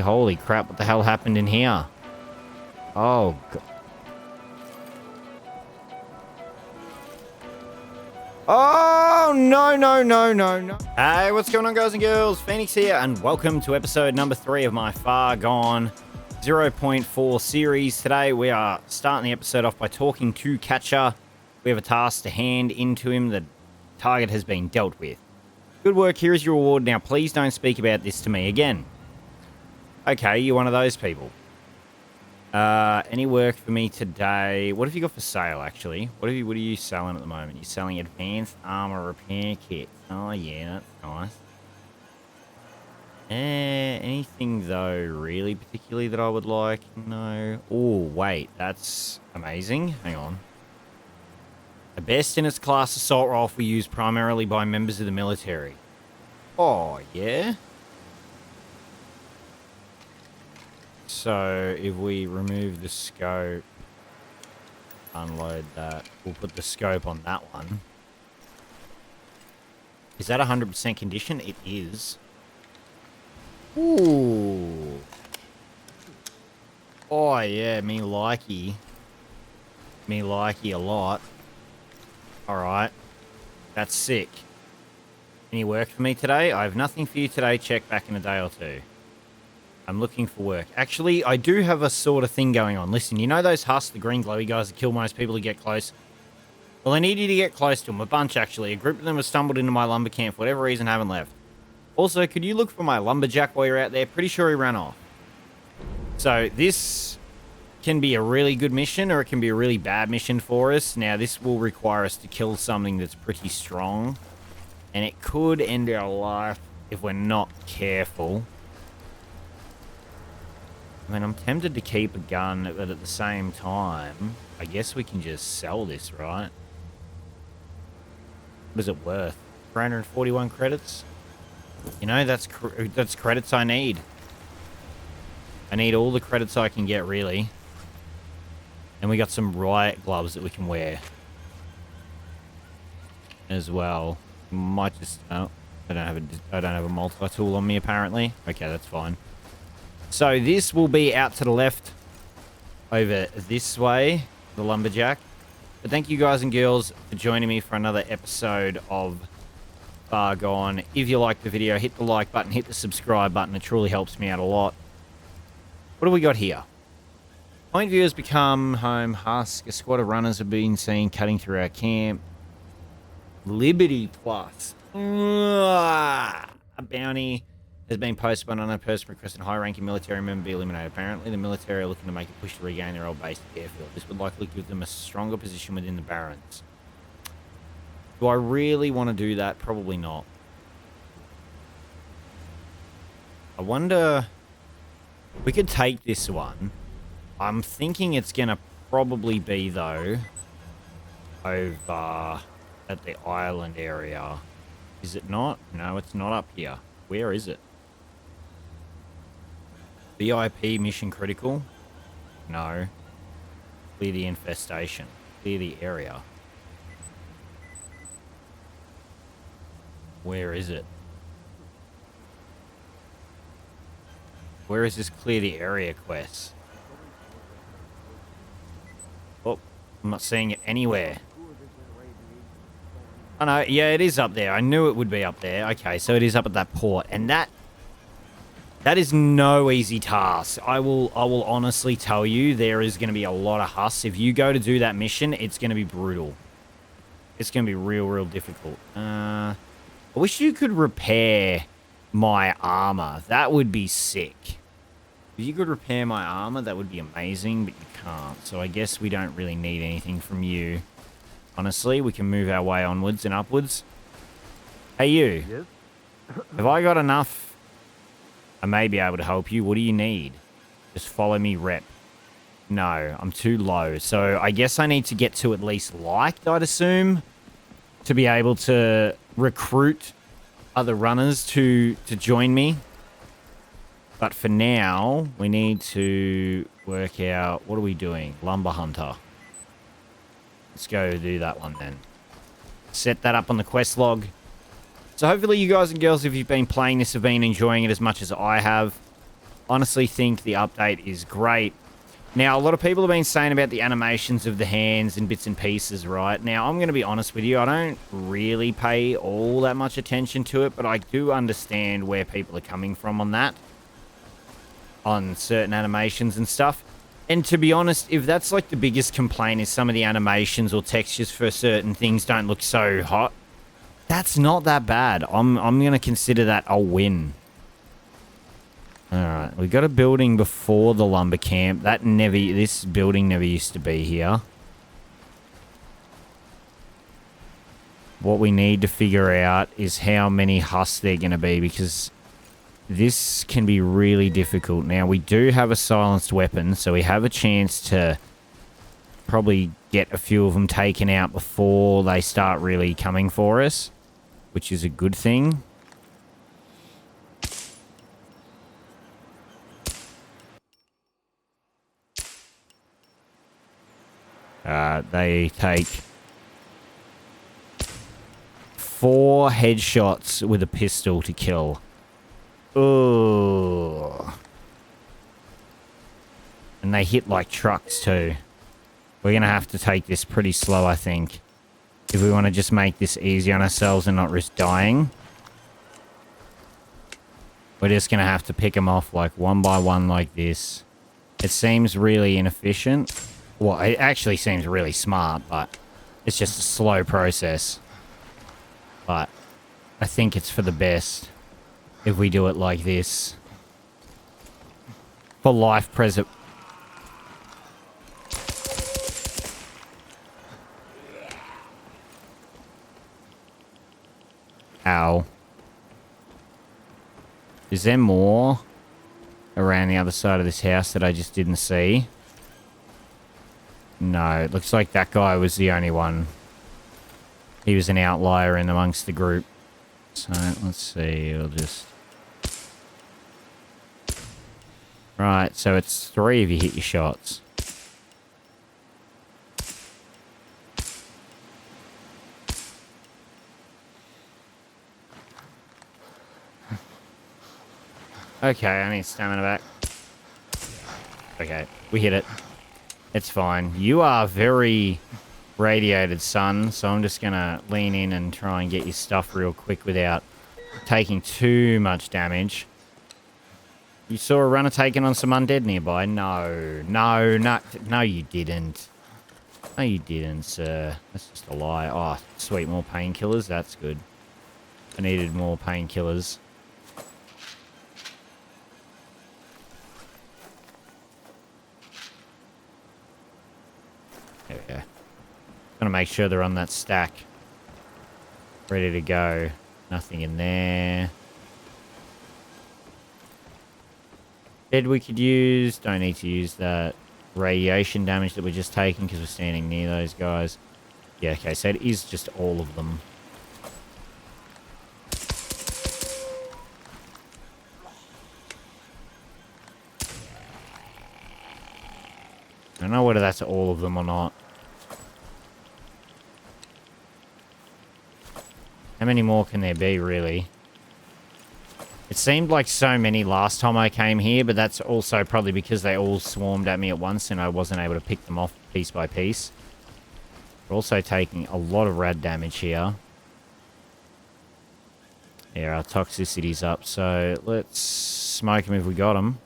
Holy crap, what the hell happened in here? Oh, God. Oh, no, no, no, no, no. Hey, what's going on, guys and girls? Phoenix here, and welcome to episode number 3 of my Fargone 0.4 series. Today, we are starting the episode off by talking to Catcher. We have a task to hand into him. The target has been dealt with. Good work, here is your reward. Now, please don't speak about this to me again. Okay, you're one of those people. Any work for me today? What have you got for sale, actually? What are you selling at the moment? You're selling advanced armor repair kits. Oh, yeah, that's nice. Anything, though, really particularly that I would like? No. Oh, wait, that's amazing. Hang on. The best in its class assault rifle used primarily by members of the military. Oh, yeah? So, if we remove the scope, unload that, we'll put the scope on that one. Is that 100% condition? It is. Ooh. Oh, yeah, me likey. Me likey a lot. Alright. That's sick. Any work for me today? I have nothing for you today. Check back in a day or two. I'm looking for work. Actually, I do have a sort of thing going on. Listen, you know those husks, the green glowy guys that kill most people who get close? Well, I need you to get close to them. A bunch, actually. A group of them have stumbled into my lumber camp for whatever reason, haven't left. Also, could you look for my Lumberjack while you're out there? Pretty sure he ran off. So, this can be a really good mission, or it can be a really bad mission for us. Now, this will require us to kill something that's pretty strong. And it could end our life if we're not careful. I mean, I'm tempted to keep a gun, but at the same time, I guess we can just sell this, right? What is it worth? 341 credits? You know, that's credits I need. I need all the credits I can get, really. And we got some riot gloves that we can wear as well. Might just... Oh, I don't have a multi-tool on me, apparently. Okay, that's fine. So this will be out to the left over this way, the Lumberjack. But thank you guys and girls for joining me for another episode of Fargone. If you liked the video, hit the like button, hit the subscribe button. It truly helps me out a lot. What do we got here? Point view has become home. Husk. A squad of runners have been seen cutting through our camp. Liberty Plus. A bounty has been posted by another person requesting a high-ranking military member be eliminated. Apparently, the military are looking to make a push to regain their old base airfield. This would likely give them a stronger position within the Barrens. Do I really want to do that? Probably not. I wonder... We could take this one. I'm thinking it's going to probably be, though, over at the island area. Is it not? No, it's not up here. Where is it? VIP mission critical? No. Clear the infestation. Clear the area. Where is it? Where is this clear the area quest? Oh, I'm not seeing it anywhere. Oh no, yeah, it is up there. I knew it would be up there. Okay, so it is up at that port. And that is no easy task. I will honestly tell you, there is going to be a lot of husks. If you go to do that mission, it's going to be brutal. It's going to be real difficult. I wish you could repair my armor. That would be sick. If you could repair my armor, that would be amazing, but you can't. So I guess we don't really need anything from you. Honestly, we can move our way onwards and upwards. Hey, you. Yes? Have I got enough? I may be able to help you. What do you need? Just follow me, rep. No, I'm too low. So I guess I need to get to at least liked, I'd assume, to be able to recruit other runners to join me. But for now, we need to work out... What are we doing? Lumber Hunter. Let's go do that one then. Set that up on the quest log. So hopefully you guys and girls, if you've been playing this, have been enjoying it as much as I have. honestly think the update is great. Now, a lot of people have been saying about the animations of the hands and bits and pieces, right? Now, I'm going to be honest with you. I don't really pay all that much attention to it, but I do understand where people are coming from on that. On certain animations and stuff. And to be honest, if that's like the biggest complaint is some of the animations or textures for certain things don't look so hot, that's not that bad. I'm going to consider that a win. Alright, we got a building before the lumber camp. This building never used to be here. What we need to figure out is how many husks they're going to be, because this can be really difficult. Now, we do have a silenced weapon, so we have a chance to probably get a few of them taken out before they start really coming for us, which is a good thing. They take 4 headshots with a pistol to kill. Oh. And they hit like trucks too. We're going to have to take this pretty slow, I think, if we want to just make this easy on ourselves and not risk dying. We're just going to have to pick them off like one by one like this. It seems really inefficient. Well, it actually seems really smart, but it's just a slow process. But I think it's for the best if we do it like this. For life preservation. Ow. Is there more around the other side of this house that I just didn't see? No, it looks like that guy was the only one. He was an outlier in amongst the group. So, let's see, we'll just... Right, so it's 3 if you hit your shots. Okay, I need stamina back. Okay, we hit it. It's fine. You are very radiated, son, so I'm just gonna lean in and try and get your stuff real quick without taking too much damage. You saw a runner taking on some undead nearby? No, you didn't. No, you didn't, sir. That's just a lie. Oh, sweet, more painkillers. That's good. I needed more painkillers. There we go. Gonna make sure they're on that stack. Ready to go. Nothing in there. Bed we could use. Don't need to use that radiation damage that we're just taking because we're standing near those guys. Yeah, okay, so it is just all of them. I don't know whether that's all of them or not. How many more can there be, really? It seemed like so many last time I came here, but that's also probably because they all swarmed at me at once and I wasn't able to pick them off piece by piece. We're also taking a lot of rad damage here. Yeah, our toxicity's up, so let's smoke them if we got them.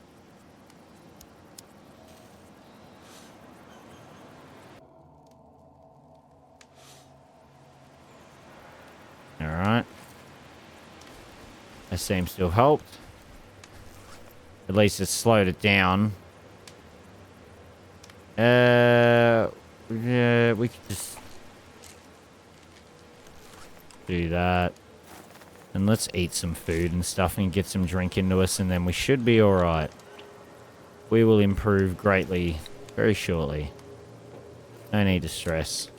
Alright. That seems to have helped. At least it's slowed it down. Yeah, we could just do that. And let's eat some food and stuff and get some drink into us, and then we should be alright. We will improve greatly very shortly. No need to stress.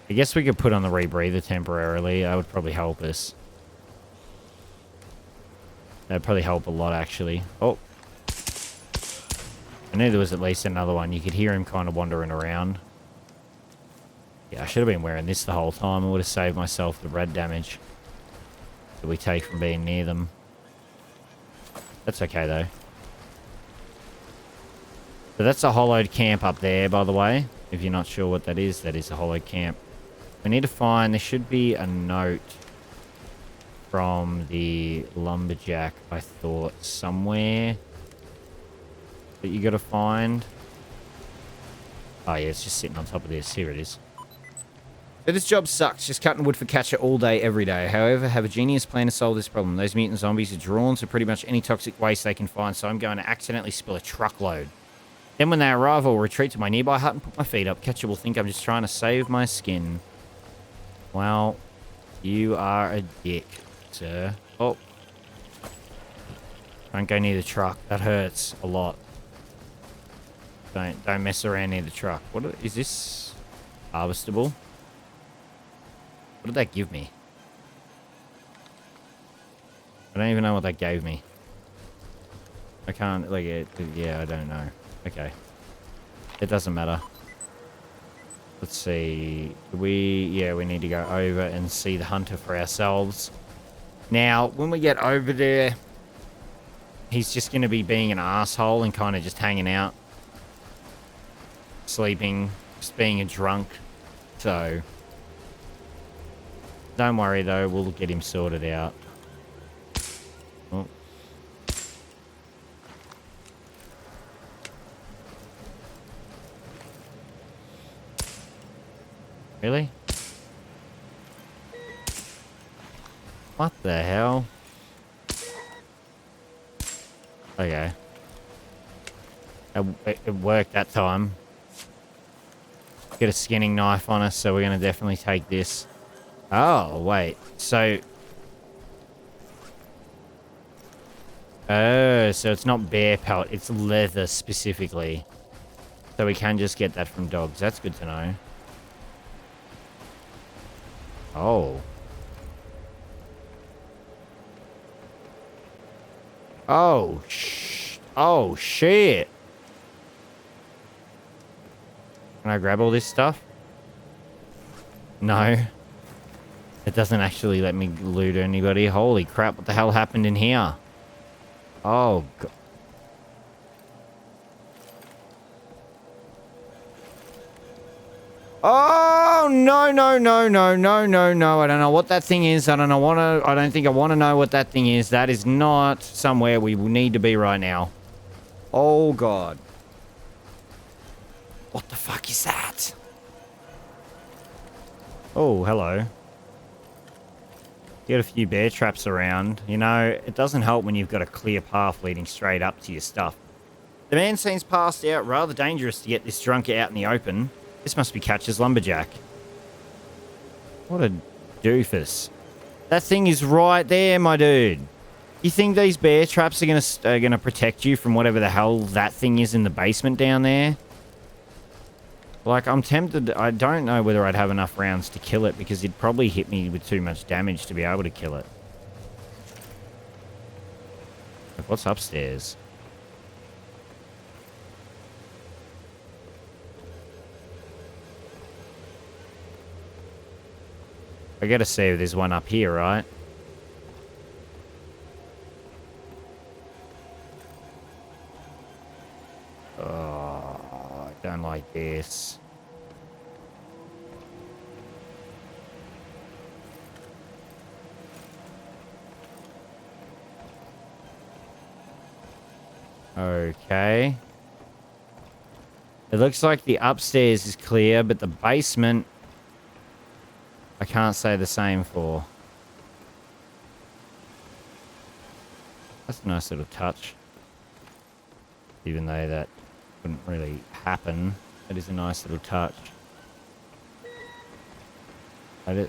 I guess we could put on the rebreather temporarily. That would probably help us. That'd probably help a lot, actually. Oh. I knew there was at least another one. You could hear him kind of wandering around. Yeah, I should have been wearing this the whole time. I would have saved myself the red damage that we take from being near them. That's okay, though. So that's a hollowed camp up there, by the way. If you're not sure what that is a hollowed camp. We need to find... There should be a note from the Lumberjack, I thought, somewhere that you got to find. Oh, yeah, it's just sitting on top of this. Here it is. So this job sucks, just cutting wood for catcher all day, every day. However, I have a genius plan to solve this problem. Those mutant zombies are drawn to pretty much any toxic waste they can find, so I'm going to accidentally spill a truckload. Then when they arrive, I'll retreat to my nearby hut and put my feet up. Catcher will think I'm just trying to save my skin. Well, you are a dick, sir. Oh. Don't go near the truck. That hurts a lot. Don't mess around near the truck. What is this? Harvestable? What did that give me? I don't even know what that gave me. I can't, like, yeah, I don't know. Okay. It doesn't matter. Let's see. Yeah, we need to go over and see the hunter for ourselves. Now, when we get over there, he's just going to be being an asshole and kind of just hanging out. Sleeping, just being a drunk. So... Don't worry, though. We'll get him sorted out. Oh. Really? What the hell? Okay. It worked that time. Get a skinning knife on us, so we're going to definitely take this. Oh, wait. So... Oh, so it's not bear pelt. It's leather specifically. So we can just get that from dogs. That's good to know. Oh. Oh, oh, shit. Can I grab all this stuff? No. It doesn't actually let me loot anybody. Holy crap, what the hell happened in here? Oh, God. Oh, no, no, no, no, no, no, no. I don't know what that thing is. I don't think I want to know what that thing is. That is not somewhere we need to be right now. Oh, God. What the fuck is that? Oh, hello. Get a few bear traps around. You know, it doesn't help when you've got a clear path leading straight up to your stuff. The man seems passed out. Rather dangerous to get this drunk out in the open. This must be Catcher's Lumberjack. What a doofus. That thing is right there, my dude. You think these bear traps are gonna protect you from whatever the hell that thing is in the basement down there? Like, I'm tempted... I don't know whether I'd have enough rounds to kill it, because it'd probably hit me with too much damage to be able to kill it. Like, what's upstairs? I gotta see if there's one up here, right? Oh, I don't like this. Okay. It looks like the upstairs is clear, but the basement... I can't say the same for. That's a nice little touch. Even though that wouldn't really happen, it is a nice little touch. I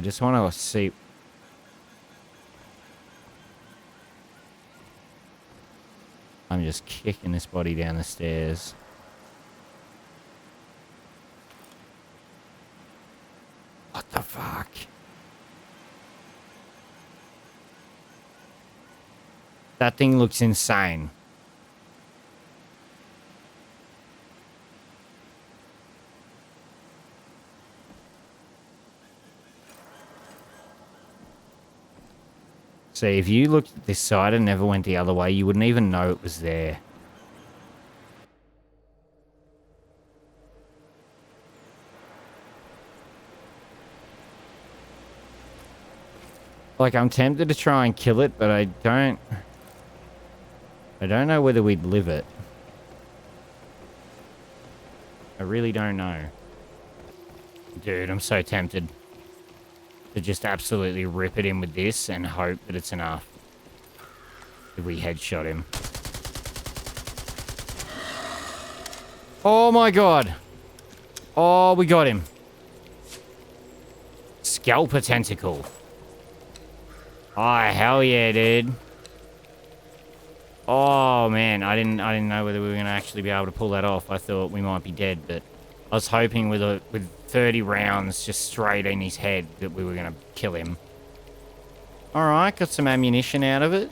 just want to see... I'm just kicking this body down the stairs. What the fuck? That thing looks insane. See, if you looked at this side and never went the other way, you wouldn't even know it was there. Like, I'm tempted to try and kill it, but I don't know whether we'd live it. I really don't know. Dude, I'm so tempted to just absolutely rip it in with this and hope that it's enough. If we headshot him. Oh my god. Oh, we got him. Scalper tentacle. Oh, hell yeah, dude. Oh man, I didn't know whether we were gonna actually be able to pull that off. I thought we might be dead, but I was hoping with 30 rounds just straight in his head that we were gonna kill him. Alright, got some ammunition out of it.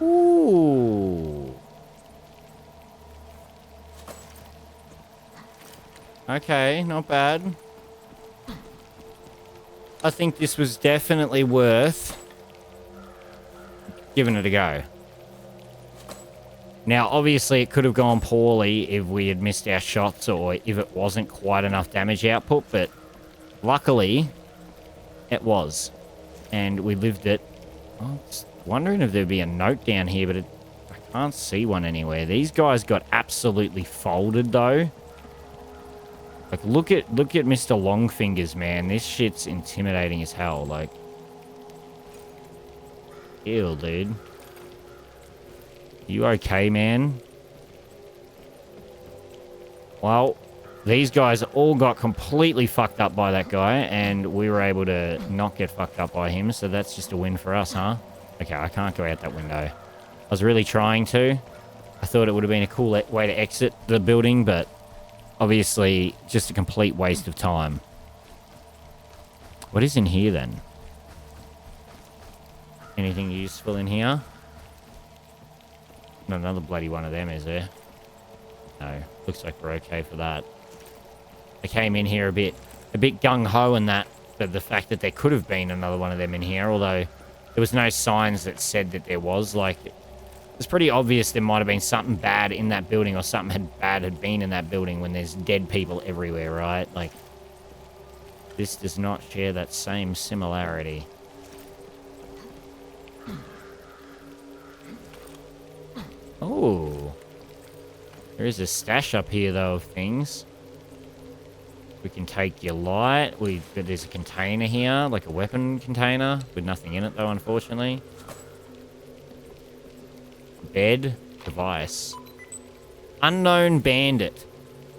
Ooh. Okay, not bad. I think this was definitely worth giving it a go. Now, obviously, it could have gone poorly if we had missed our shots or if it wasn't quite enough damage output, but luckily, it was. And we lived it. I was wondering if there'd be a note down here, but I can't see one anywhere. These guys got absolutely folded, though. Like, look at Mr. Longfingers, man. This shit's intimidating as hell. Like, ew, dude. You okay, man? Well, these guys all got completely fucked up by that guy, and we were able to not get fucked up by him, so that's just a win for us, huh? Okay, I can't go out that window. I was really trying to. I thought it would have been a cool way to exit the building, but obviously just a complete waste of time. What is in here, then? Anything useful in here? Not another bloody one of them, is there? No. Looks like we're okay for that. I came in here a bit gung-ho in that, but the fact that there could have been another one of them in here, although there was no signs that said that there was. Like, it's pretty obvious there might have been something bad in that building or something bad had been in that building when there's dead people everywhere, right? Like, this does not share that same similarity. Oh. There is a stash up here, though, of things. We can take your light. There's a container here, like a weapon container, with nothing in it, though, unfortunately. Bed. Device. Unknown bandit.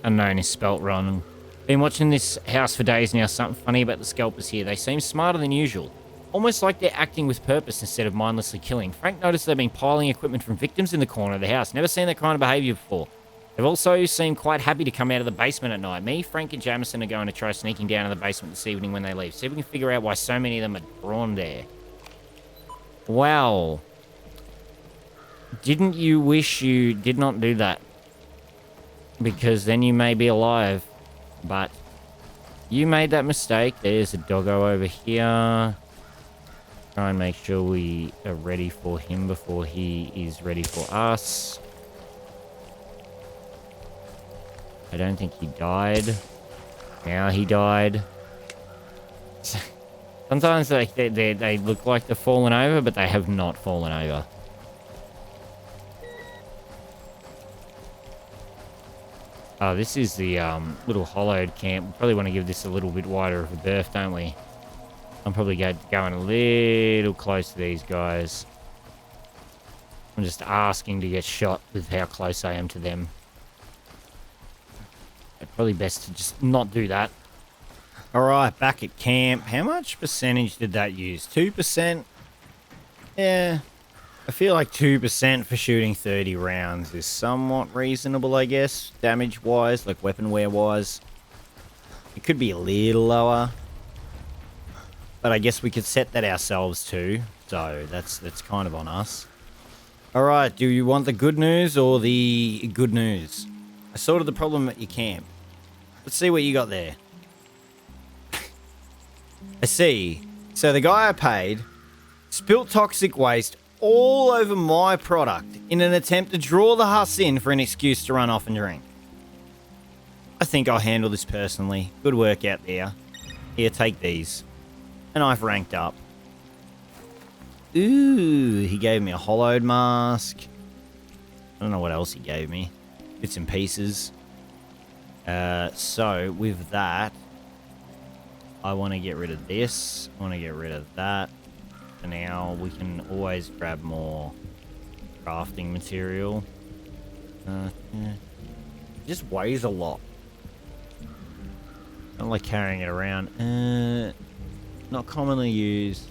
Unknown is spelt wrong. Been watching this house for days now. Something funny about the scalpers here. They seem smarter than usual. Almost like they're acting with purpose instead of mindlessly killing. Frank noticed they've been piling equipment from victims in the corner of the house. Never seen that kind of behavior before. They've also seemed quite happy to come out of the basement at night. Me, Frank, and Jamison are going to try sneaking down to the basement this evening when they leave. See if we can figure out why so many of them are drawn there. Well, didn't you wish you did not do that? Because then you may be alive. But you made that mistake. There's a doggo over here. Try and make sure we are ready for him before he is ready for us. I don't think he died. Now he died. Sometimes they look like they're fallen over, but they have not fallen over. Oh, this is the little hollowed camp. We probably want to give this a little bit wider of a berth, don't we? I'm probably going a little close to these guys. I'm just asking to get shot with how close I am to them. It's probably best to just not do that. Alright, back at camp. How much percentage did that use? 2%? Yeah. I feel like 2% for shooting 30 rounds is somewhat reasonable, I guess. Damage-wise, like weapon-wear-wise. It could be a little lower. But I guess we could set that ourselves too. So that's kind of on us. Alright, do you want the good news or the good news? I sorted the problem at your camp. Let's see what you got there. I see. So the guy I paid spilt toxic waste all over my product in an attempt to draw the huss in for an excuse to run off and drink. I think I'll handle this personally. Good work out there. Here, take these. And I've ranked up. Ooh, he gave me a hollowed mask. I don't know what else he gave me. Bits and pieces. So, with that, I want to get rid of this. I want to get rid of that. For now, we can always grab more crafting material. Yeah. It just weighs a lot. I don't like carrying it around. Not commonly used.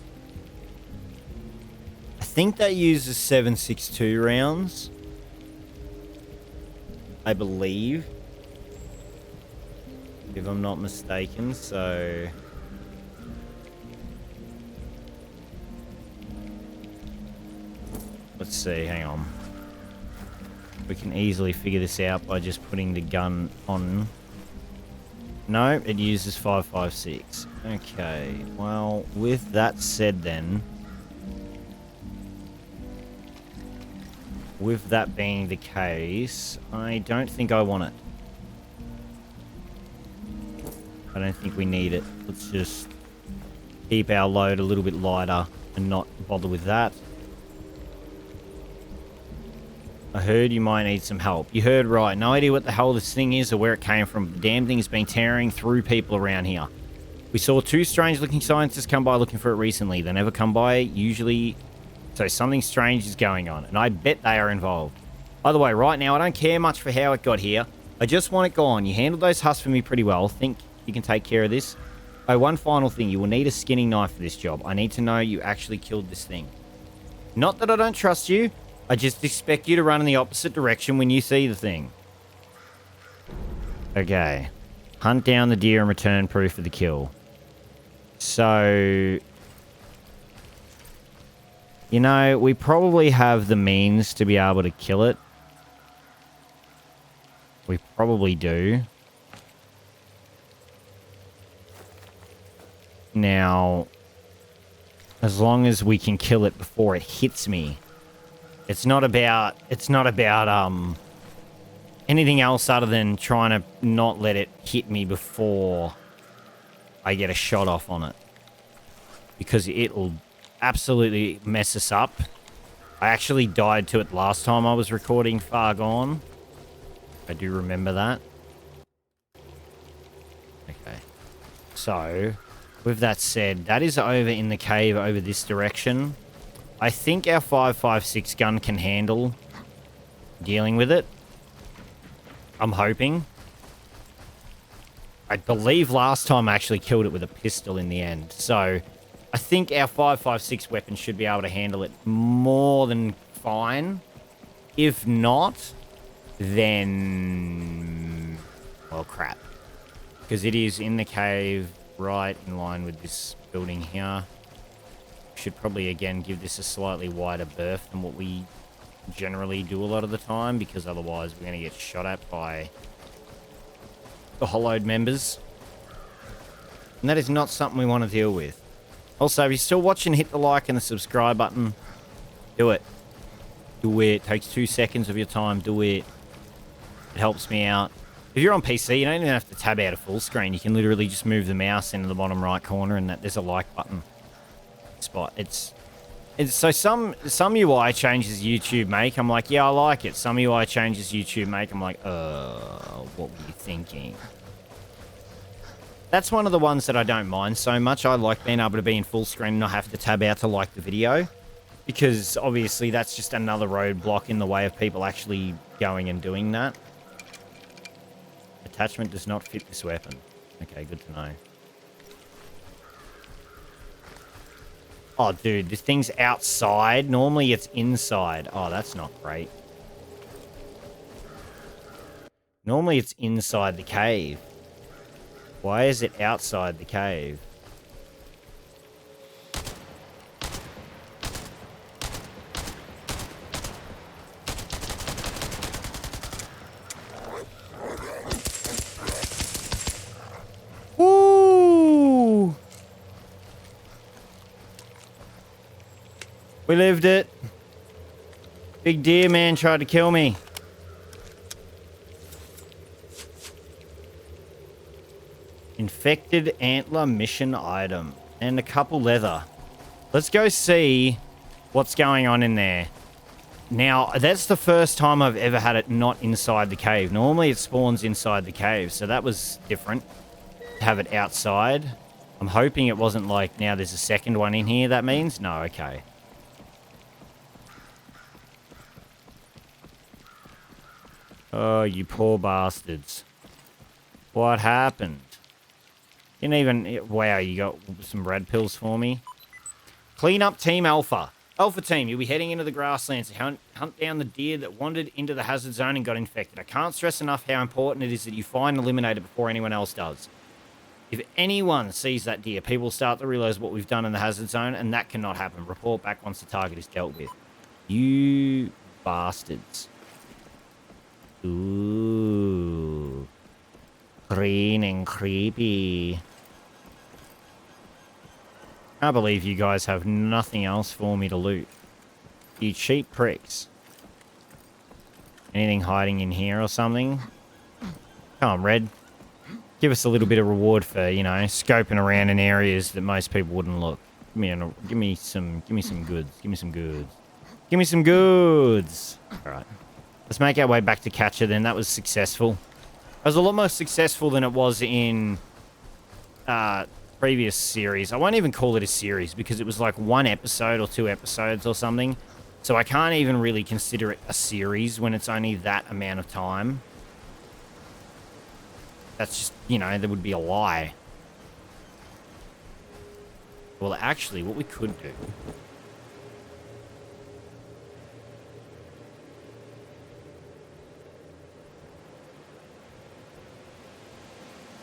I think that uses 7.62 rounds. I believe. If I'm not mistaken, so... Let's see, hang on. We can easily figure this out by just putting the gun on. No, it uses 5.56. Okay, well, with that said then... With that being the case, I don't think I want it. I don't think we need it. Let's just keep our load a little bit lighter and not bother with that. I heard you might need some help. You heard right. No idea what the hell this thing is or where it came from. The damn thing has been tearing through people around here. We saw 2 strange-looking scientists come by looking for it recently. They never come by, usually... So something strange is going on, and I bet they are involved. By the way, right now, I don't care much for how it got here. I just want it gone. You handled those husks for me pretty well. Think you can take care of this? Oh, one final thing. You will need a skinning knife for this job. I need to know you actually killed this thing. Not that I don't trust you. I just expect you to run in the opposite direction when you see the thing. Okay. Hunt down the deer and return proof of the kill. So... You know, we probably have the means to be able to kill it. We probably do. Now, as long as we can kill it before it hits me. It's not about anything else other than trying to not let it hit me before I get a shot off on it. Because it'll absolutely mess us up. I actually died to it last time I was recording Fargone. I do remember that. Okay. So, with that said, that is over in the cave over this direction. I think our 5.56 gun can handle dealing with it. I'm hoping. I believe last time I actually killed it with a pistol in the end. So... I think our 5.56 weapon should be able to handle it more than fine. If not, then... Well, crap. Because it is in the cave, right in line with this building here. Should probably, again, give this a slightly wider berth than what we generally do a lot of the time, because otherwise we're going to get shot at by the hollowed members. And that is not something we want to deal with. Also, if you're still watching, hit the like and the subscribe button. Do it. Do it. Takes 2 seconds of your time. Do it. It helps me out. If you're on PC, you don't even have to tab out a full screen. You can literally just move the mouse into the bottom right corner and there's a like button spot. It's so some UI changes YouTube make, I'm like, yeah, I like it. Some UI changes YouTube make, I'm like, what were you thinking? That's one of the ones that I don't mind so much. I like being able to be in full screen and not have to tab out to like the video. Because obviously that's just another roadblock in the way of people actually going and doing that. Attachment does not fit this weapon. Okay, good to know. Oh, dude, this thing's outside. Normally it's inside. Oh, that's not great. Normally it's inside the cave. Why is it outside the cave? Ooh! We lived it. Big deer man tried to kill me. Infected antler mission item. And a couple leather. Let's go see what's going on in there. Now, that's the first time I've ever had it not inside the cave. Normally it spawns inside the cave, so that was different. To have it outside. I'm hoping it wasn't like, now there's a second one in here, that means? No, okay. Oh, you poor bastards. What happened? Didn't even... Wow, you got some red pills for me. Clean up Team Alpha. Alpha Team, you'll be heading into the grasslands to hunt down the deer that wandered into the hazard zone and got infected. I can't stress enough how important it is that you find and eliminate it before anyone else does. If anyone sees that deer, people start to realize what we've done in the hazard zone, and that cannot happen. Report back once the target is dealt with. You bastards. Ooh. Green and creepy. I believe you guys have nothing else for me to loot. You cheap pricks. Anything hiding in here or something? Come on, Red. Give us a little bit of reward for, you know, scoping around in areas that most people wouldn't look. Give me some goods. Give me some goods. Give me some goods. All right. Let's make our way back to Catcher then. That was successful. It was a lot more successful than it was in previous series. I won't even call it a series because it was like one episode or 2 episodes or something. So I can't even really consider it a series when it's only that amount of time. That's just, you know, that would be a lie. Well, actually, what we could do...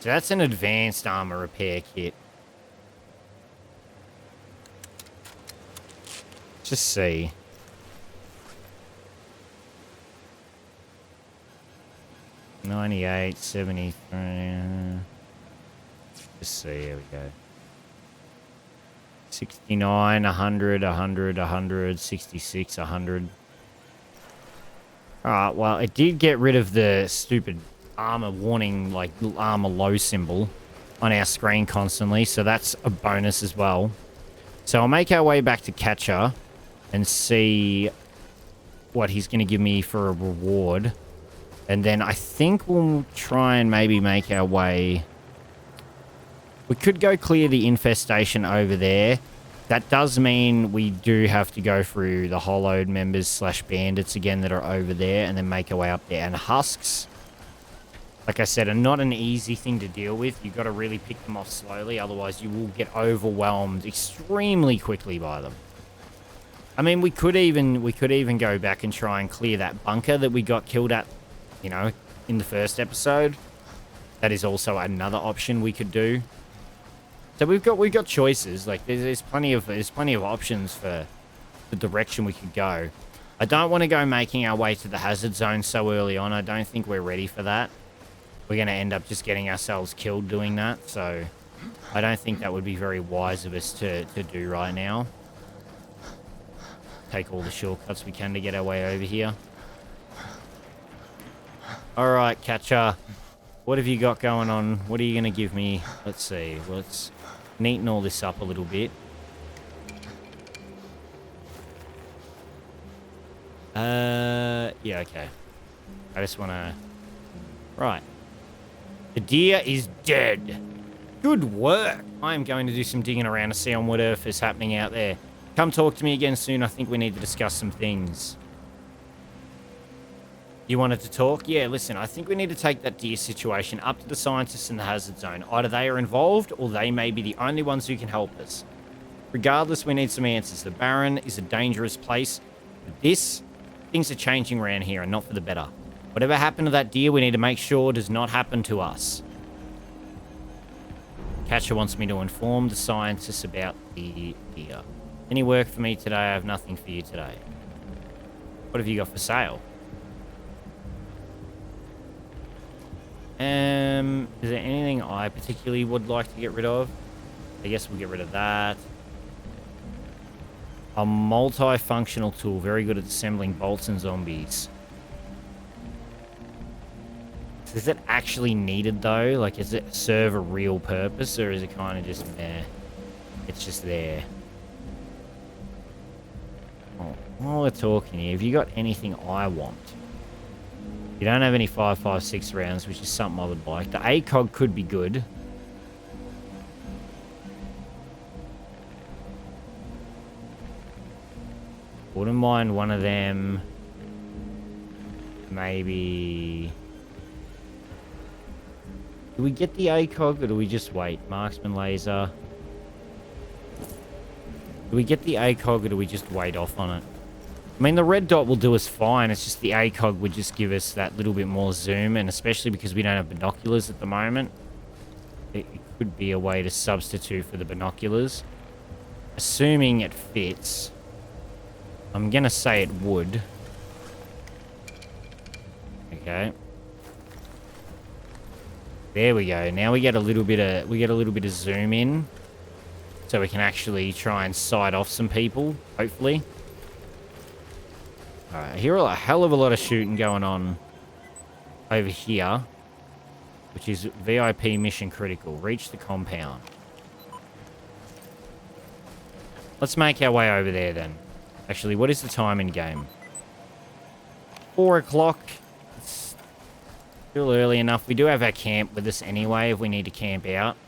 So that's an advanced armor repair kit. Just see. $98, $73. Just see, here we go. 69, 100, 100, 100, 66, 100. Alright, well, it did get rid of the stupid armor warning, like armor low symbol on our screen constantly, so that's a bonus as well. So I'll make our way back to Catcher and see what he's going to give me for a reward. And then I think we'll try and maybe make our way... We could go clear the infestation over there. That does mean we do have to go through the hollowed members / bandits again that are over there and then make our way up there. And husks, like I said, are not an easy thing to deal with. You've got to really pick them off slowly, otherwise you will get overwhelmed extremely quickly by them. I mean, we could even go back and try and clear that bunker that we got killed at, you know, in the first episode. That is also another option we could do. So we've got choices. Like there's plenty of options for the direction we could go. I don't want to go making our way to the hazard zone so early on. I don't think we're ready for that. We're going to end up just getting ourselves killed doing that. So I don't think that would be very wise of us to do right now. Take all the shortcuts we can to get our way over here. All right, Catcher. What have you got going on? What are you going to give me? Let's see. Let's neaten all this up a little bit. Yeah, okay. I just want to... Right. The deer is dead. Good work. I am going to do some digging around to see on what earth is happening out there. Come talk to me again soon. I think we need to discuss some things. You wanted to talk? Yeah, listen, I think we need to take that deer situation up to the scientists in the hazard zone. Either they are involved, or they may be the only ones who can help us. Regardless, we need some answers. The Barren is a dangerous place. But things are changing around here, and not for the better. Whatever happened to that deer, we need to make sure does not happen to us. Catcher wants me to inform the scientists about the deer. Any work for me today? I have nothing for you today. What have you got for sale? Is there anything I particularly would like to get rid of? I guess we'll get rid of that. A multifunctional tool, very good at assembling bolts and zombies. Is it actually needed though? Like, does it serve a real purpose, or is it kind of just meh? It's just there. Oh, while we're talking here, have you got anything I want? You don't have any 5.56 rounds, which is something I would like. The ACOG could be good. Wouldn't mind one of them. Maybe... Do we get the ACOG, or do we just wait? Marksman laser. Do we get the ACOG, or do we just wait off on it? I mean, the red dot will do us fine. It's just the ACOG would just give us that little bit more zoom, and especially because we don't have binoculars at the moment, it could be a way to substitute for the binoculars. Assuming it fits. I'm gonna say it would. Okay. There we go. Now we get a little bit of zoom in, so we can actually try and sight off some people, hopefully. All right, I hear a hell of a lot of shooting going on over here, which is VIP mission critical. Reach the compound. Let's make our way over there then. Actually, what is the time in game? 4 o'clock. It's still early enough. We do have our camp with us anyway if we need to camp out.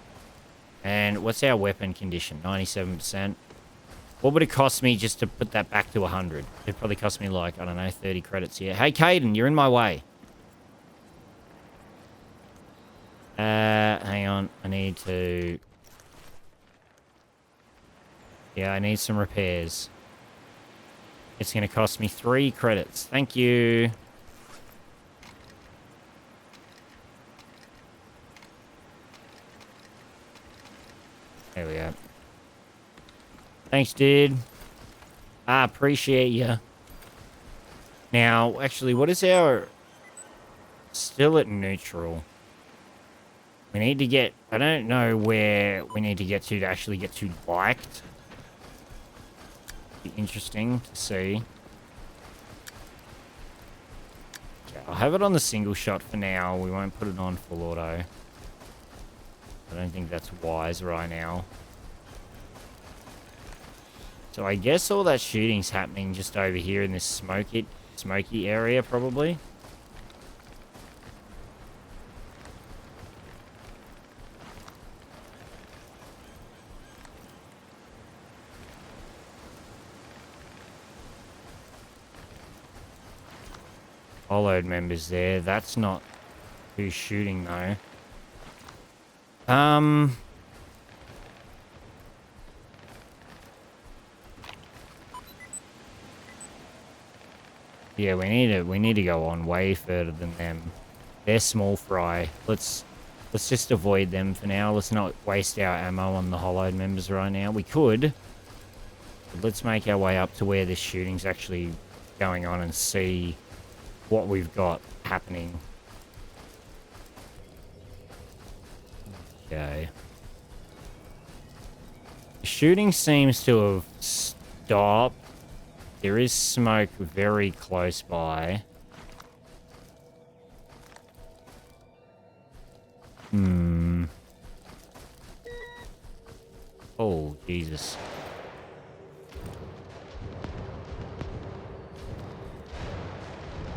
And what's our weapon condition? 97%. What would it cost me just to put that back to 100? It'd probably cost me like, I don't know, 30 credits here. Hey, Caden, you're in my way. Hang on. I need to... Yeah, I need some repairs. It's going to cost me 3 credits. Thank you. There we go. Thanks, dude. I appreciate you. Now, actually, what is our... Still at neutral. We need to get... I don't know where we need to get to actually get to liked. Be interesting to see. Okay, I'll have it on the single shot for now. We won't put it on full auto. I don't think that's wise right now. So I guess all that shooting's happening just over here in this smoky area, probably. Followed members there. That's not who's shooting though. Yeah, we need to go on way further than them. They're small fry. Let's just avoid them for now. Let's not waste our ammo on the hollowed members right now. We could. But let's make our way up to where this shooting's actually going on and see what we've got happening. Okay. The shooting seems to have stopped. There is smoke very close by. Oh, Jesus.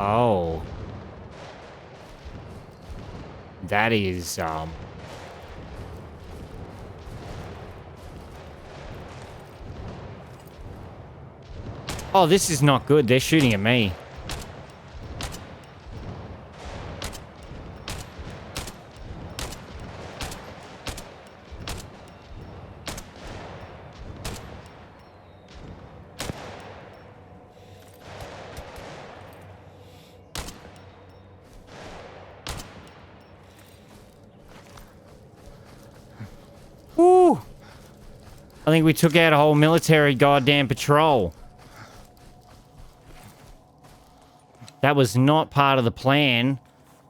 Oh. That is, Oh, this is not good. They're shooting at me. Woo! I think we took out a whole military goddamn patrol. That was not part of the plan,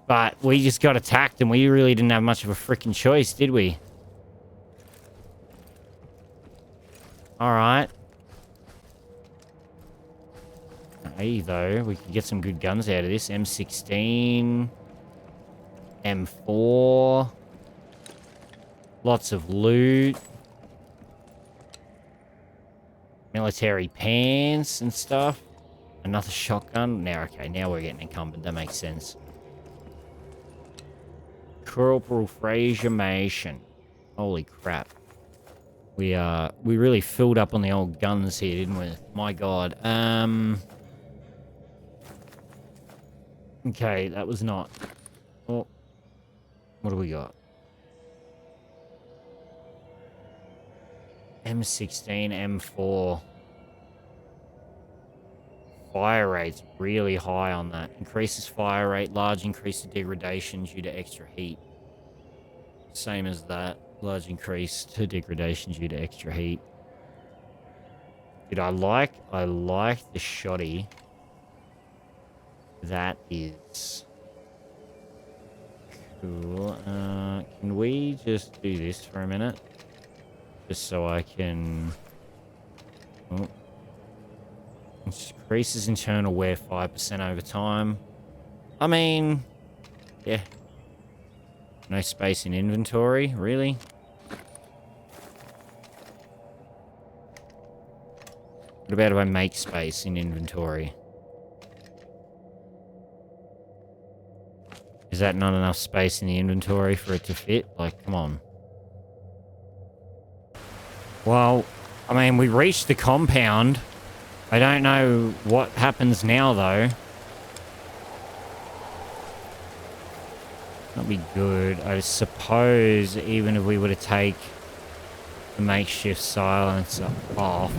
but we just got attacked and we really didn't have much of a freaking choice, did we? Alright. Hey, though, we can get some good guns out of this. M16, M4, lots of loot, military pants and stuff. Another shotgun. Now, okay, now we're getting encumbered. That makes sense. Corporal Fraser Mason. Holy crap. We really filled up on the old guns here, didn't we? My God. Okay, that was not. Oh, what do we got? M16, M4. Fire rate's really high on that. Increases fire rate, large increase to degradation due to extra heat. Same as that. Large increase to degradation due to extra heat. Dude, I like the shoddy. That is cool. Can we just do this for a minute? Just so I can... Oh. Increases internal wear 5% over time. I mean... Yeah. No space in inventory, really? What about if I make space in inventory? Is that not enough space in the inventory for it to fit? Like, come on. Well, I mean, we reached the compound. I don't know what happens now, though. That'd be good. I suppose even if we were to take the makeshift silencer off,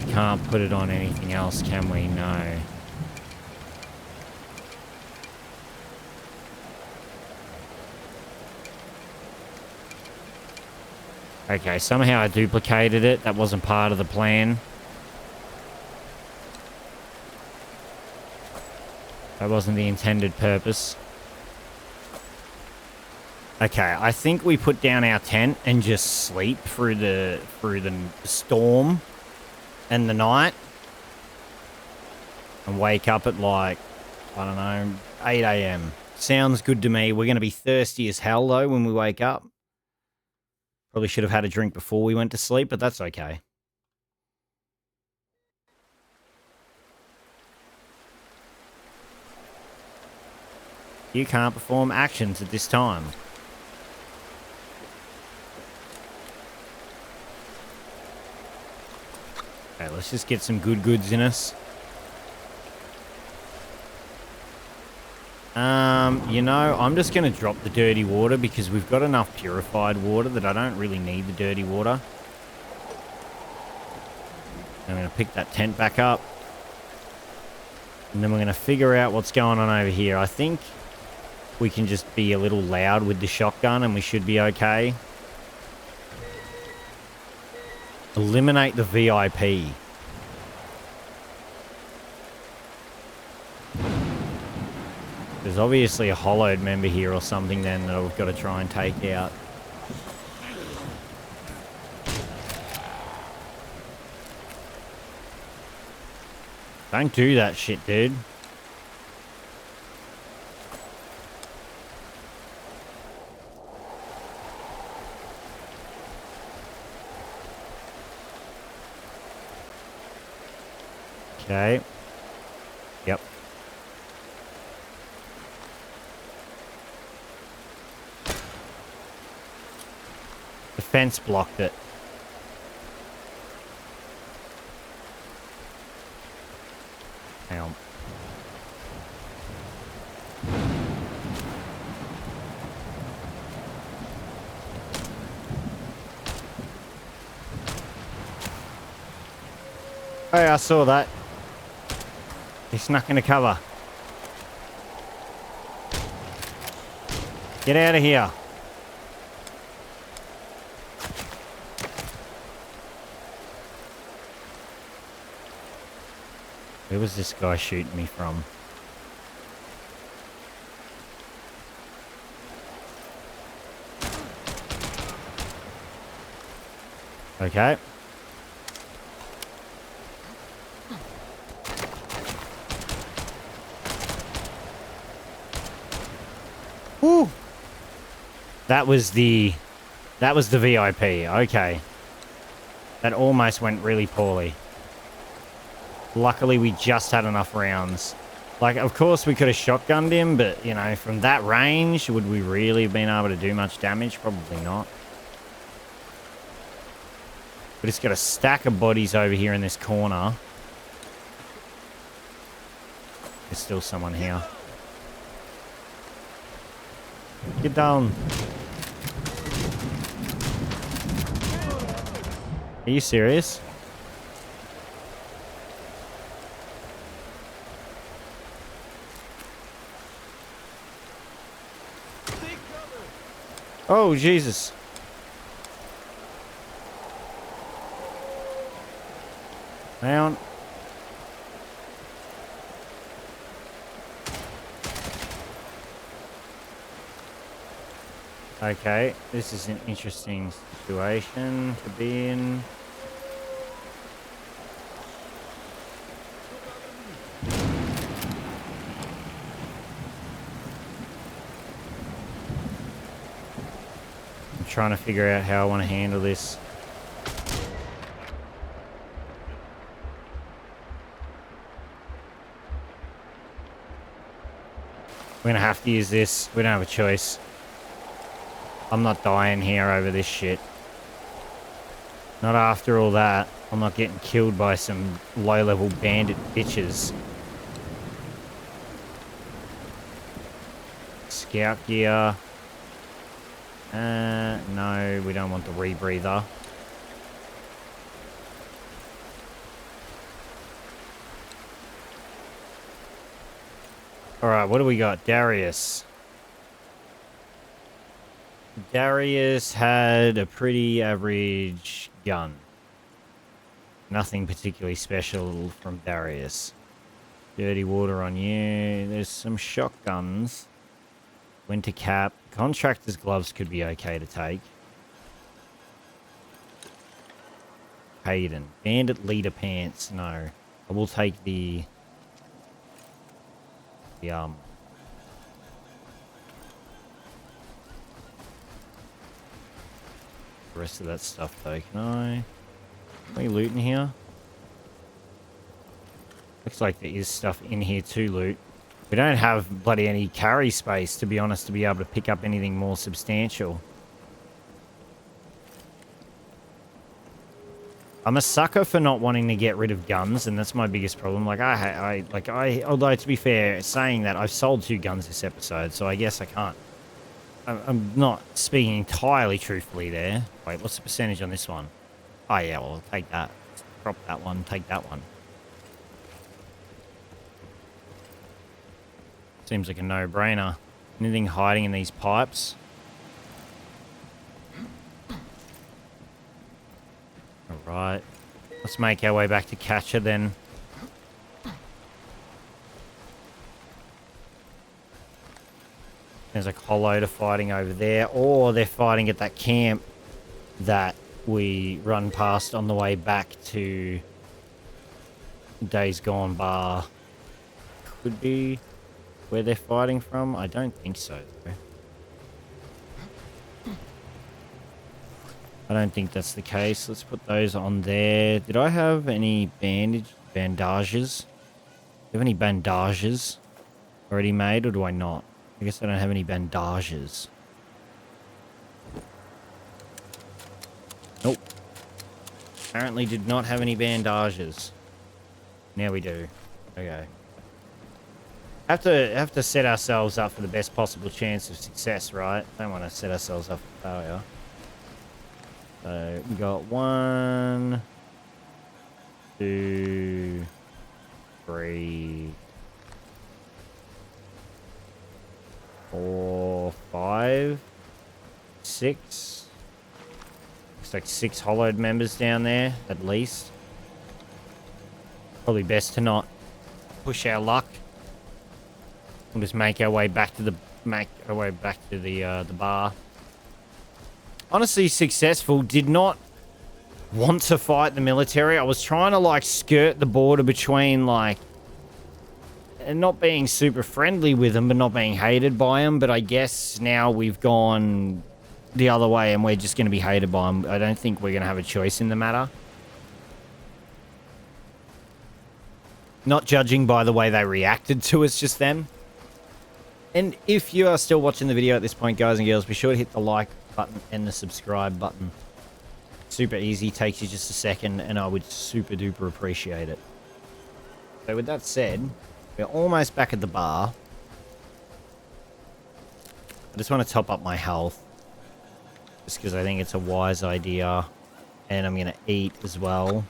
we can't put it on anything else, can we? No. Okay, somehow I duplicated it. That wasn't part of the plan. That wasn't the intended purpose. Okay, I think we put down our tent and just sleep through the storm and the night. And wake up at like, I don't know, 8 a.m. Sounds good to me. We're going to be thirsty as hell, though, when we wake up. Probably should have had a drink before we went to sleep, but that's okay. You can't perform actions at this time. Okay, let's just get some good goods in us. You know, I'm just going to drop the dirty water because we've got enough purified water that I don't really need the dirty water. I'm going to pick that tent back up. And then we're going to figure out what's going on over here. I think we can just be a little loud with the shotgun and we should be okay. Eliminate the VIP. There's obviously a hollowed member here or something then that we've got to try and take out. Don't do that shit, dude. Okay. Yep. The fence blocked it. Hang on. Oh, yeah, I saw that. He snuck into cover. Get out of here. Where was this guy shooting me from? Okay. That was the VIP. Okay. That almost went really poorly. Luckily, we just had enough rounds. Like, of course, we could have shotgunned him, but, you know, from that range, would we really have been able to do much damage? Probably not. We just got a stack of bodies over here in this corner. There's still someone here. Get down. Are you serious? Oh, Jesus. Down. Okay, this is an interesting situation to be in. I'm trying to figure out how I want to handle this. We're going to have to use this. We don't have a choice. I'm not dying here over this shit. Not after all that. I'm not getting killed by some low-level bandit bitches. Scout gear. No, we don't want the rebreather. Alright, what do we got? Darius. Darius had a pretty average gun. Nothing particularly special from Darius. Dirty water on you. There's some shotguns. Winter cap. Contractor's gloves could be okay to take. Hayden. Bandit leader pants. No. I will take the the rest of that stuff though. Can I? Are we looting here? Looks like there is stuff in here to loot. We don't have bloody any carry space, to be honest, to be able to pick up anything more substantial. I'm a sucker for not wanting to get rid of guns, and that's my biggest problem. Like, although to be fair, saying that, I've sold 2 guns this episode, so I guess I can't. I'm not speaking entirely truthfully there. Wait, what's the percentage on this one? Oh, yeah, well, I'll take that. Drop that one, take that one. Seems like a no-brainer. Anything hiding in these pipes? Alright. Let's make our way back to Catcher then. There's a colloader fighting over there, or they're fighting at that camp that we run past on the way back to Days Gone Bar. Could be where they're fighting from. I don't think so, though. I don't think that's the case. Let's put those on there. Did I have any bandages? Do you have any bandages already made, or do I not? I guess I don't have any bandages. Nope. Apparently did not have any bandages. Now we do. Okay. Have to set ourselves up for the best possible chance of success, right? Don't want to set ourselves up for failure. So we got 1, 2, 3, 4, 5, 6. Looks like 6 hollowed members down there, at least. Probably best to not push our luck. We'll just make our way back to the bar. Honestly, successful. Did not want to fight the military. I was trying to like skirt the border between like and not being super friendly with them, but not being hated by them. But I guess now we've gone the other way and we're just going to be hated by them. I don't think we're going to have a choice in the matter. Not judging by the way they reacted to us just then. And if you are still watching the video at this point, guys and girls, be sure to hit the like button and the subscribe button. Super easy, takes you just a second, and I would super duper appreciate it. So with that said, we're almost back at the bar. I just want to top up my health. Just because I think it's a wise idea. And I'm going to eat as well.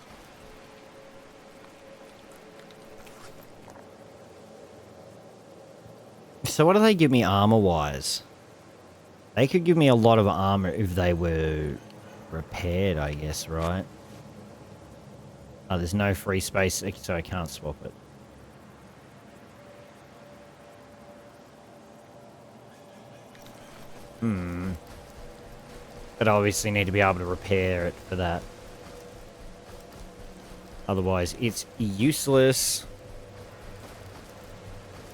So what do they give me armor-wise? They could give me a lot of armor if they were repaired, I guess, right? Oh, there's no free space, so I can't swap it. But I obviously need to be able to repair it for that. Otherwise, it's useless.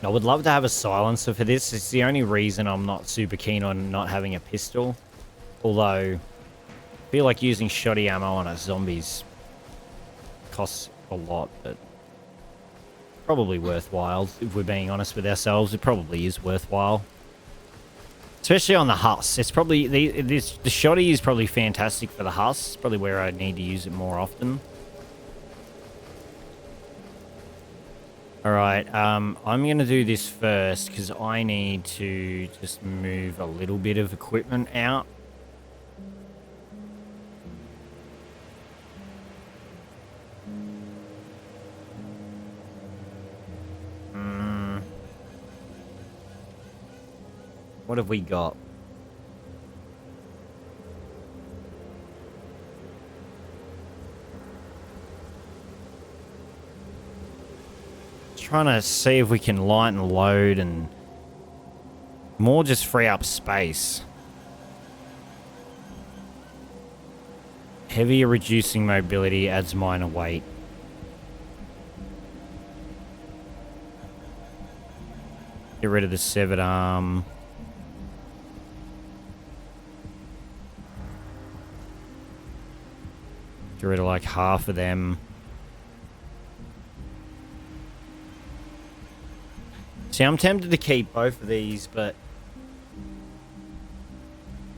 I would love to have a silencer for this. It's the only reason I'm not super keen on not having a pistol. Although, I feel like using shoddy ammo on a zombies costs a lot, but probably worthwhile. If we're being honest with ourselves, it probably is worthwhile. Especially on the huss. It's probably, the shoddy is probably fantastic for the huss. It's probably where I need to use it more often. Alright, I'm going to do this first because I need to just move a little bit of equipment out. What have we got? Trying to see if we can lighten load and more just free up space. Heavier reducing mobility adds minor weight. Get rid of the severed arm. Get rid of like half of them. See, I'm tempted to keep both of these, but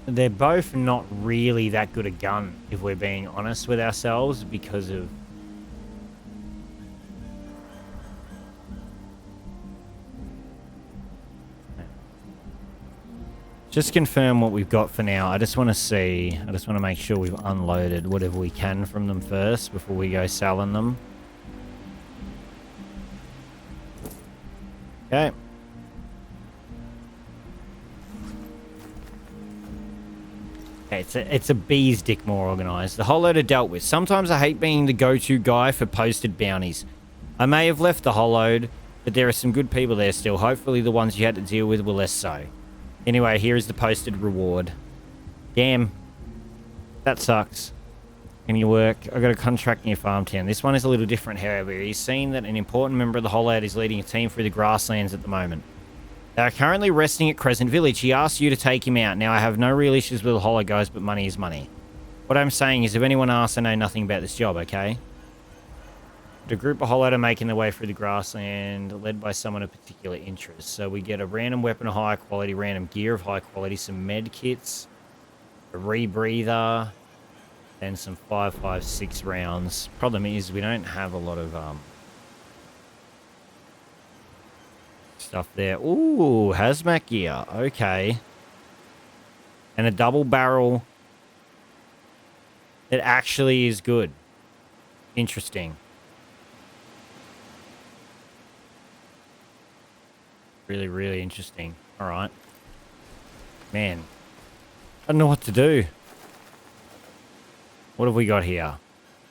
they're both not really that good a gun, if we're being honest with ourselves, because of... Just confirm what we've got for now. I just want to see, I just want to make sure we've unloaded whatever we can from them first before we go selling them. Okay. Okay, it's a bee's dick more organized. The whole load dealt with. Sometimes I hate being the go-to guy for posted bounties. I may have left the whole load, but there are some good people there still. Hopefully the ones you had to deal with were less so. Anyway, here is the posted reward. Damn. That sucks. Can you work? I got a contract near Farmtown. This one is a little different, however. He's seen that an important member of the Hollowed is leading a team through the grasslands at the moment. They are currently resting at Crescent Village. He asked you to take him out. Now, I have no real issues with the Hollow guys, but money is money. What I'm saying is, if anyone asks, I know nothing about this job, okay? The group of Hollowed are making their way through the grassland, led by someone of particular interest. So we get a random weapon of high quality, random gear of high quality, some med kits, a rebreather, and some 5.56 rounds. Problem is, we don't have a lot of stuff there. Ooh, hazmat gear. Okay. And a double barrel that actually is good. Interesting. Really, really interesting. All right. Man, I don't know what to do. What have we got here?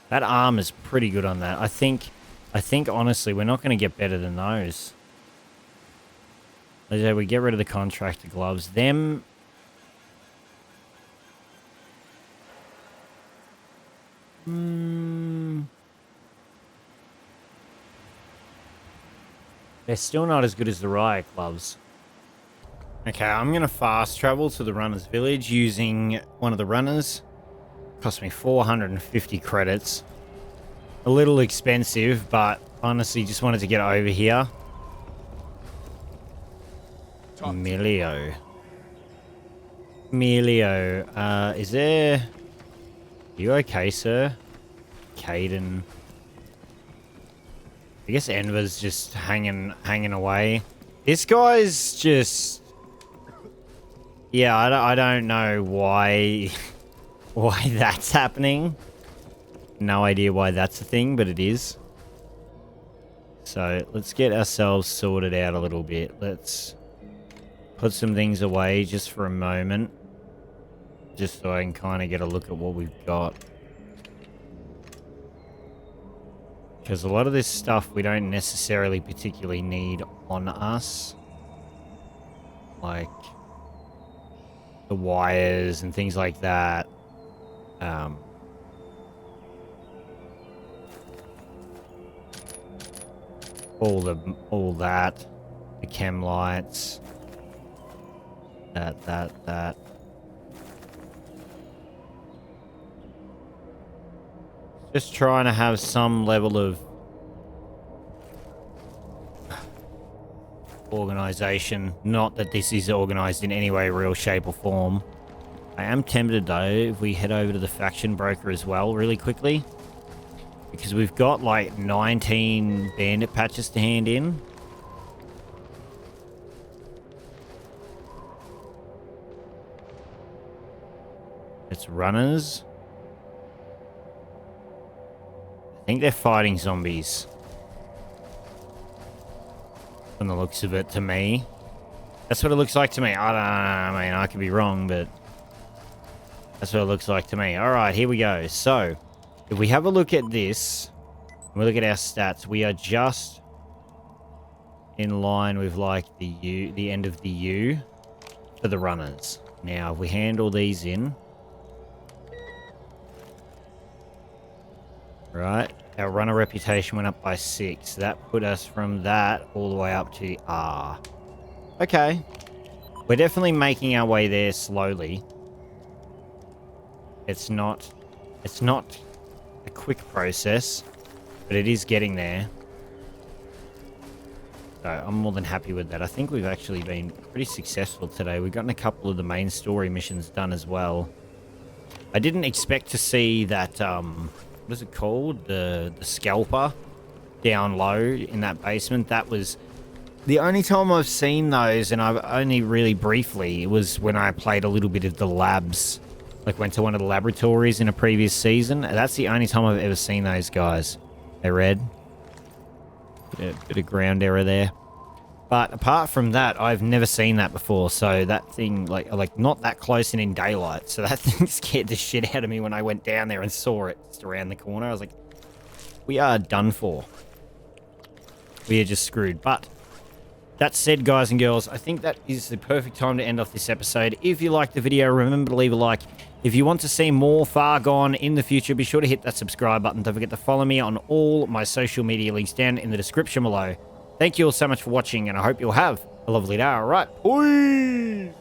That arm is pretty good on that. I think honestly, we're not going to get better than those. We get rid of the contractor gloves. Them... They're still not as good as the riot gloves. Okay, I'm going to fast travel to the runner's village using one of the runners. Cost me 450 credits. A little expensive, but honestly just wanted to get over here. Emilio. Is there... Are you okay, sir? Caden. I guess Enver's just hanging away. This guy's just... Yeah, I don't know why... why that's happening. No idea why that's a thing, but it is. So, let's get ourselves sorted out a little bit. Let's put some things away just for a moment. Just so I can kind of get a look at what we've got. Because a lot of this stuff we don't necessarily particularly need on us. Like the wires and things like that. All that. The chem lights. That. Just trying to have some level of organization. Not that this is organized in any way, real shape or form. I am tempted though if we head over to the faction broker as well really quickly. Because we've got like 19 bandit patches to hand in. It's runners. I think they're fighting zombies. From the looks of it to me. That's what it looks like to me. I don't know. I mean, I could be wrong, but that's what it looks like to me. All right, here we go. So, if we have a look at this, and we look at our stats, we are just in line with like the end of the U for the runners. Now, if we hand all these in, right, our runner reputation went up by 6. That put us from that all the way up to R. Okay. We're definitely making our way there slowly. It's not a quick process, but it is getting there. So I'm more than happy with that. I think we've actually been pretty successful today. We've gotten a couple of the main story missions done as well. I didn't expect to see that, what is it called? The Scalper down low in that basement. That was the only time I've seen those, and I've only really briefly, it was when I played a little bit of the labs. Like went to one of the laboratories in a previous season. That's the only time I've ever seen those guys. They're red. Bit of ground error there. But apart from that, I've never seen that before. So that thing, like not that close and in daylight. So that thing scared the shit out of me when I went down there and saw it just around the corner. I was like, we are done for. We are just screwed. But that said, guys and girls, I think that is the perfect time to end off this episode. If you liked the video, remember to leave a like. If you want to see more Fargone in the future, be sure to hit that subscribe button. Don't forget to follow me on all my social media links down in the description below. Thank you all so much for watching, and I hope you'll have a lovely day. All right, peace!